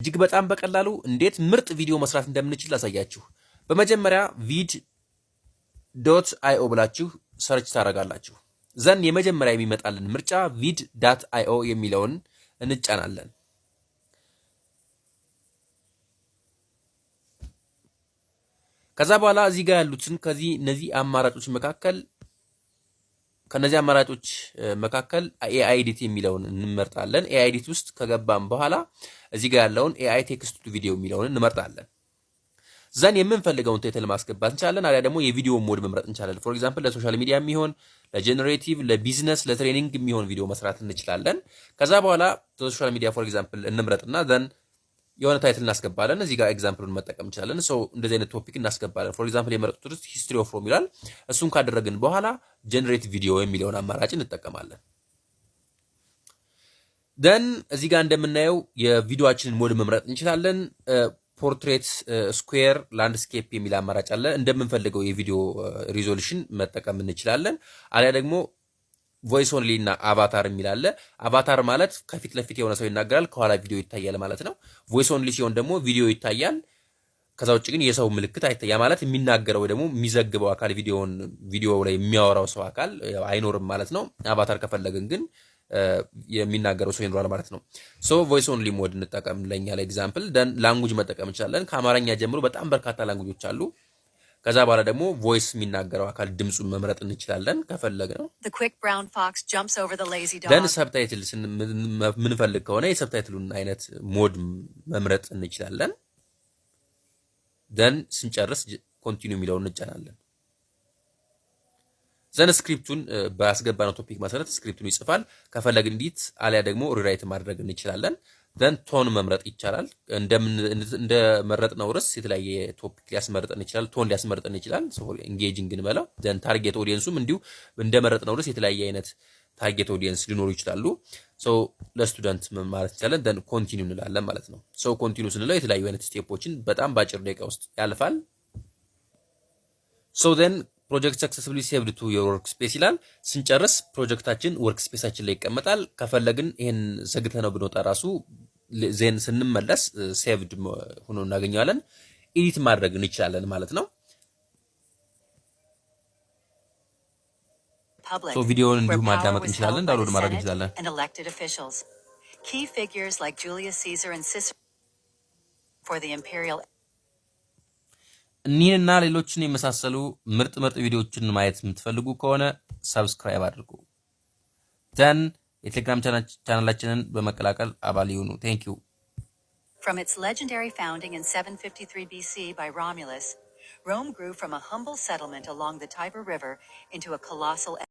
እጅግ በጣም በቀላሉ እንዴት ምርጥ ቪዲዮ መስራት እንደምንችል ላሳያችሁ። በመጀመሪያ vid.io ብላችሁ ሰርች ታደርጋላችሁ። ዘን የመጀመሪያ የሚመጣልን ምርጫ vid.io የሚለውን እንጫናለን። ከዛ በኋላ እዚህ ጋር ያሉትን እነዚህ አማራጮች መካከል ኤአይ ኤዲት የሚለውን እንመርጣለን። ኤአይ ኤዲት ውስጥ ከገባን በኋላ እዚህ ጋር ያለውን ኤአይ ቴክስት ቱ ቪዲዮ የሚለውን እንመርጣለን። ዘን የምንፈልገውን ታይትል ማስገባት እንችላለን። አሊያ ደግሞ የቪዲዮ ሞድ መምረጥ እንችላለን። ፎር ኤግዛምፕል ለሶሻል ሚዲያ የሚሆን ለጀነሬቲቭ፣ ለቢዝነስ፣ ለትሬኒንግ የሚሆን ቪዲዮ መስራት እንችላለን። ከዛ በኋላ ሶሻል ሚዲያ ፎር ኤግዛምፕል እንምረጥና ዘን የሆነ ታይትል እናስገባለን። እዚህ ጋር ኤግዛምፕሉን መጠቀም እንችላለን። ሶ እንደዚህ አይነት ቶፒክ እናስገባለን። ፎር ኤግዛምፕል የመረጡት ሂስትሪ ኦፍ ሮም ይላል። እሱን ካደረግን በኋላ ጀነሬት ቪዲዮ የሚለውን አማራጭ እንጠቀማለን። ደን እዚህ ጋር እንደምናየው የቪዲዮአችንን ሞድ መምረጥ እንችላለን። ፖርትሬት፣ ስኩዌር፣ ላንድስኬፕ የሚል አማራጭ አለ። እንደምንፈልገው የቪዲዮ ሪዞሉሽን መጠቀም እንችላለን። አሊያ ደግሞ ቮይስ ኦንሊ እና አቫታር የሚል አለ። አቫታር ማለት ከፊት ለፊት የሆነ ሰው ይናገራል፣ ከኋላ ቪዲዮ ይታያል ማለት ነው። ቮይስ ኦንሊ ሲሆን ደግሞ ቪዲዮ ይታያል፣ ከዛ ውጭ ግን የሰው ምልክት አይታያ ማለት የሚናገረው ደግሞ የሚዘግበው አካል ቪዲዮ ላይ የሚያወራው ሰው አካል አይኖርም ማለት ነው። አቫታር ከፈለግን ግን የሚናገረው ሰው ይኖራል ማለት ነው። ሶ ቮይስ ኦንሊ ሞድ እንጠቀም ለኛ ለኤግዛምፕል። ደን ላንጉጅ መጠቀም እንችላለን። ከአማርኛ ጀምሮ በጣም በርካታ ላንጉጆች አሉ። ከዛ በኋላ ደግሞ ቮይስ የሚናገረው አካል ድምጹን መምረጥ እንችላለን ከፈለግነው። ደን ሰብታይትል ምንፈልግ ከሆነ የሰብታይትሉን አይነት ሞድ መምረጥ እንችላለን። ደን ስንጨርስ ኮንቲኒው የሚለውን እንጫናለን። ዘን ስክሪፕቱን ባስገባነው ቶፒክ መሰረት ስክሪፕቱን ይጽፋል። ከፈለግን ኢዲት አሊያ ደግሞ ሪራይት ማድረግ እንችላለን። ደን ቶን መምረጥ ይቻላል። እንደመረጥነው ርዕስ የተለያየ ቶፒክ ሊያስመርጠን ይችላል። ቶን ሊያስመርጠን ይችላል። ኢንጌጂንግ እንበለው። ደን ታርጌት ኦዲየንሱም እንዲሁ እንደመረጥነው ርዕስ የተለያየ አይነት ታርጌት ኦዲየንስ ሊኖሩ ይችላሉ። ሶ ለስቱደንት ማለት እንችላለን። ደን ኮንቲኒው እንላለን ማለት ነው። ሶ ኮንቲኒው ስንለው የተለያዩ አይነት ስቴፖችን በጣም በአጭር ደቂቃ ውስጥ ያልፋል። ሶ ደን ፕሮጀክት ሰክሰስፉሊ ሴቭድ ቱ ዮር ወርክ ስፔስ ይላል። ስንጨርስ ፕሮጀክታችን ወርክ ስፔሳችን ላይ ይቀመጣል። ከፈለግን ይሄን ዘግተነው ብንወጣ ራሱ ዜን ስንመለስ ሴቭድ ሆኖ እናገኘዋለን። ኤዲት ማድረግ እንችላለን ማለት ነው። ሶ ቪዲዮውን እንዲሁ ማዳመጥ እንችላለን፣ ዳውንሎድ ማድረግ እንችላለን። Key figures like Julius Caesar and Cicero for the imperial እኒህንና ሌሎችን የመሳሰሉ ምርጥ ቪዲዮዎችን ማየት የምትፈልጉ ከሆነ ሰብስክራይብ አድርጉ። ደን የቴሌግራም ቻናላችንን በመቀላቀል አባል ይሁኑ። ቴንክ ዩ። From its legendary founding in 753 BC by Romulus, Rome grew from a humble settlement along the Tiber River into a colossal